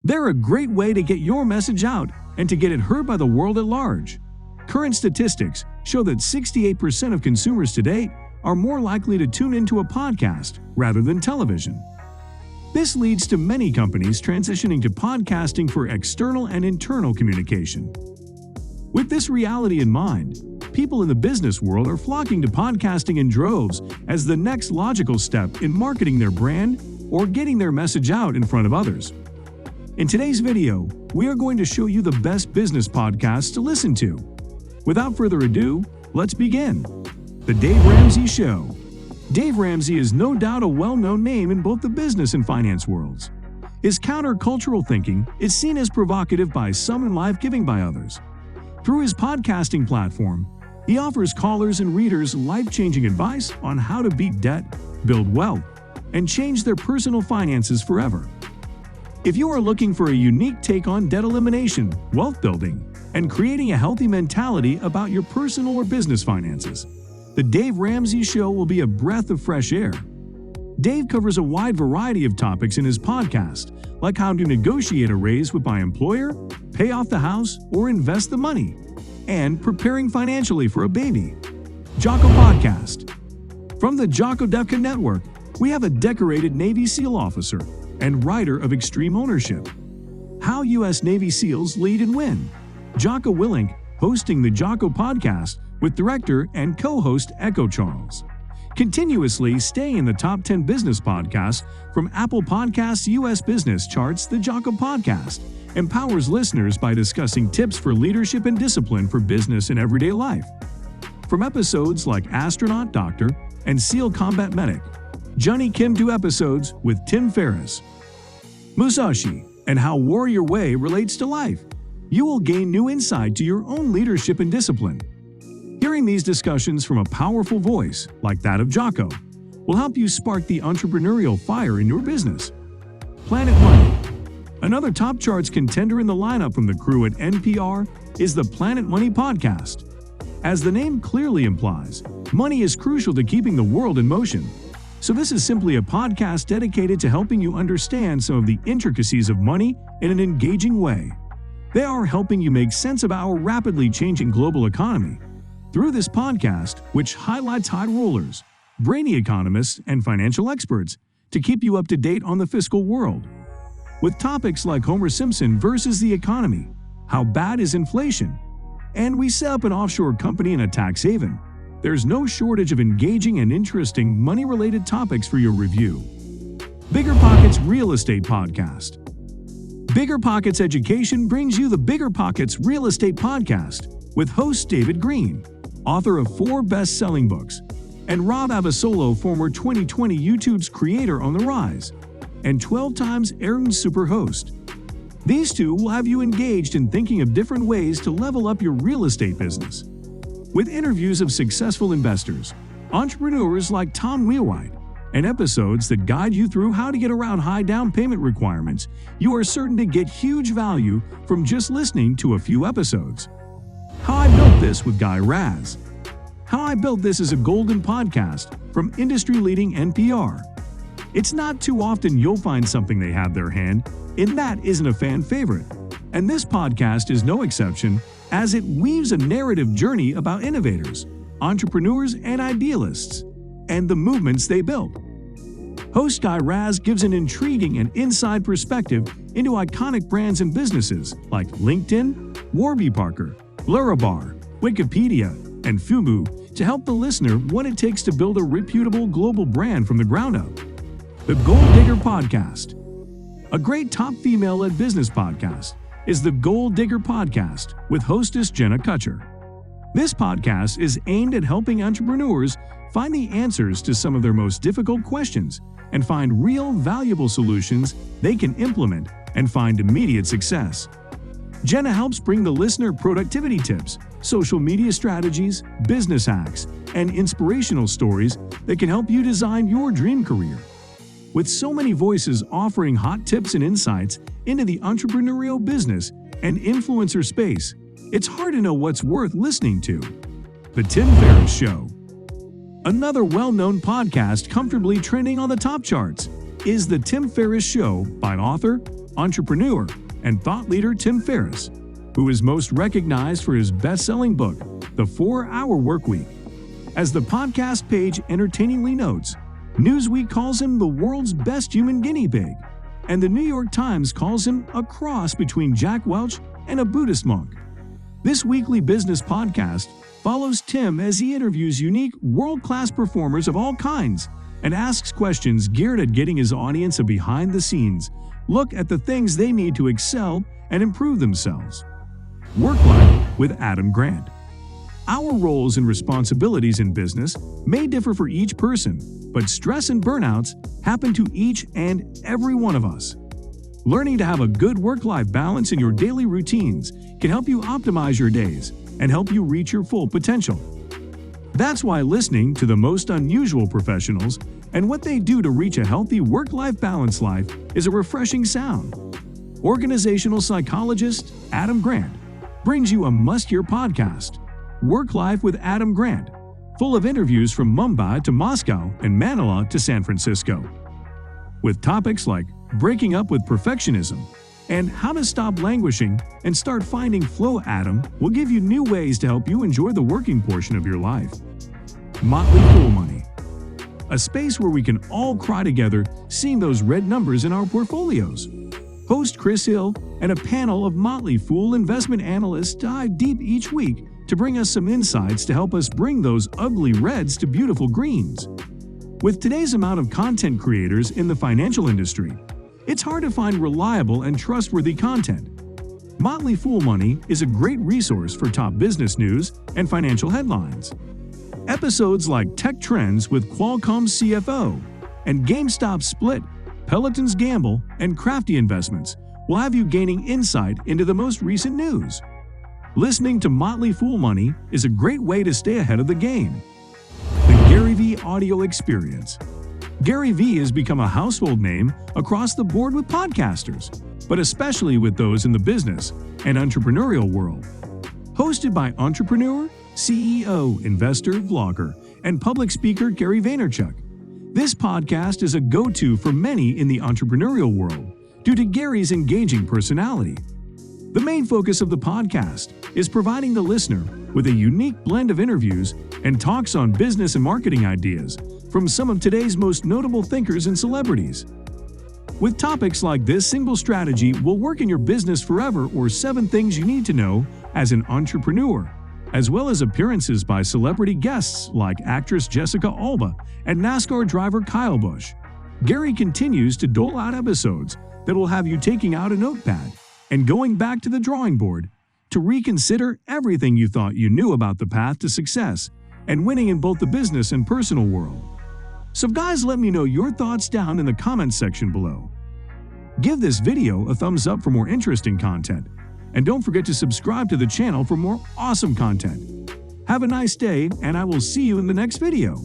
They're a great way to get your message out and to get it heard by the world at large. Current statistics show that 68% of consumers today are more likely to tune into a podcast rather than television. This leads to many companies transitioning to podcasting for external and internal communication. With this reality in mind, people in the business world are flocking to podcasting in droves as the next logical step in marketing their brand or getting their message out in front of others. In today's video, we are going to show you the best business podcasts to listen to. Without further ado, let's begin. The Dave Ramsey Show. Dave Ramsey is no doubt a well-known name in both the business and finance worlds. His countercultural thinking is seen as provocative by some and life-giving by others. Through his podcasting platform, he offers callers and readers life-changing advice on how to beat debt, build wealth, and change their personal finances forever. If you are looking for a unique take on debt elimination, wealth building, and creating a healthy mentality about your personal or business finances, the Dave Ramsey Show will be a breath of fresh air. Dave covers a wide variety of topics in his podcast, like how to negotiate a raise with my employer, pay off the house, or invest the money, and preparing financially for a baby. Jocko Podcast. From the Jocko Network, we have a decorated Navy SEAL officer and writer of Extreme Ownership. How U.S. Navy SEALs Lead and Win. Jocko Willink hosting the Jocko Podcast with director and co-host Echo Charles. Continuously stay in the top 10 business podcasts from Apple Podcasts U.S. Business Charts. The Jocko Podcast empowers listeners by discussing tips for leadership and discipline for business and everyday life. From episodes like Astronaut Doctor and SEAL Combat Medic, Johnny Kim do episodes with Tim Ferris. Musashi and how Warrior Way relates to life. You will gain new insight to your own leadership and discipline. Hearing these discussions from a powerful voice, like that of Jocko, will help you spark the entrepreneurial fire in your business. Planet Money. Another top charts contender in the lineup from the crew at NPR is the Planet Money Podcast. As the name clearly implies, money is crucial to keeping the world in motion. So this is simply a podcast dedicated to helping you understand some of the intricacies of money in an engaging way. They are helping you make sense of our rapidly changing global economy through this podcast, which highlights high rollers, brainy economists, and financial experts to keep you up to date on the fiscal world. With topics like Homer Simpson versus the economy, how bad is inflation, and we set up an offshore company in a tax haven, there's no shortage of engaging and interesting money-related topics for your review. BiggerPockets Real Estate Podcast. BiggerPockets Education brings you the BiggerPockets Real Estate Podcast with host David Green, author of 4 best-selling books, and Rob Abasolo, former 2020 YouTube's creator on the rise, and 12 times Aaron Super host. These two will have you engaged in thinking of different ways to level up your real estate business. With interviews of successful investors, entrepreneurs like Tom Wheelwright, and episodes that guide you through how to get around high down payment requirements, you are certain to get huge value from just listening to a few episodes. How I Built This with Guy Raz. How I Built This is a golden podcast from industry-leading NPR. It's not too often you'll find something they have their hand in that isn't a fan favorite. And this podcast is no exception, as it weaves a narrative journey about innovators, entrepreneurs, and idealists, and the movements they built. Host Guy Raz gives an intriguing and inside perspective into iconic brands and businesses like LinkedIn, Warby Parker, Larabar, Wikipedia, and Fumu to help the listener what it takes to build a reputable global brand from the ground up. The Gold Digger Podcast. A great top female-led business podcast is the Gold Digger Podcast with hostess Jenna Kutcher. This podcast is aimed at helping entrepreneurs find the answers to some of their most difficult questions and find real, valuable solutions they can implement and find immediate success. Jenna helps bring the listener productivity tips, social media strategies, business hacks, and inspirational stories that can help you design your dream career. With so many voices offering hot tips and insights into the entrepreneurial business and influencer space, it's hard to know what's worth listening to. The Tim Ferris Show. Another well-known podcast comfortably trending on the top charts is The Tim Ferris Show by author, entrepreneur, and thought leader Tim Ferris, who is most recognized for his best-selling book, The 4-Hour Workweek. As the podcast page entertainingly notes, Newsweek calls him the world's best human guinea pig, and the New York Times calls him a cross between Jack Welch and a Buddhist monk. This weekly business podcast follows Tim as he interviews unique, world-class performers of all kinds and asks questions geared at getting his audience a behind-the-scenes look at the things they need to excel and improve themselves. WorkLife with Adam Grant. Our roles and responsibilities in business may differ for each person, but stress and burnouts happen to each and every one of us. Learning to have a good work-life balance in your daily routines can help you optimize your days and help you reach your full potential. That's why listening to the most unusual professionals and what they do to reach a healthy work-life balance life is a refreshing sound. Organizational psychologist Adam Grant brings you a must-hear podcast, WorkLife with Adam Grant, full of interviews from Mumbai to Moscow and Manila to San Francisco. With topics like breaking up with perfectionism and how to stop languishing and start finding flow, Adam will give you new ways to help you enjoy the working portion of your life. Motley Fool Money, a space where we can all cry together seeing those red numbers in our portfolios. Host Chris Hill and a panel of Motley Fool investment analysts dive deep each week to bring us some insights to help us bring those ugly reds to beautiful greens. With today's amount of content creators in the financial industry, it's hard to find reliable and trustworthy content. Motley Fool Money is a great resource for top business news and financial headlines. Episodes like Tech Trends with Qualcomm's CFO and GameStop Split, Peloton's Gamble, and Crafty Investments will have you gaining insight into the most recent news. Listening to Motley Fool Money is a great way to stay ahead of the game. The GaryVee Audio Experience. GaryVee has become a household name across the board with podcasters, but especially with those in the business and entrepreneurial world. Hosted by entrepreneur, CEO, investor, vlogger, and public speaker Gary Vaynerchuk, this podcast is a go-to for many in the entrepreneurial world due to Gary's engaging personality. The main focus of the podcast is providing the listener with a unique blend of interviews and talks on business and marketing ideas from some of today's most notable thinkers and celebrities. With topics like this single strategy will work in your business forever or 7 things you need to know as an entrepreneur, as well as appearances by celebrity guests like actress Jessica Alba and NASCAR driver Kyle Busch, Gary continues to dole out episodes that will have you taking out a notepad and going back to the drawing board to reconsider everything you thought you knew about the path to success and winning in both the business and personal world. So guys, let me know your thoughts down in the comments section below. Give this video a thumbs up for more interesting content, and don't forget to subscribe to the channel for more awesome content. Have a nice day, and I will see you in the next video.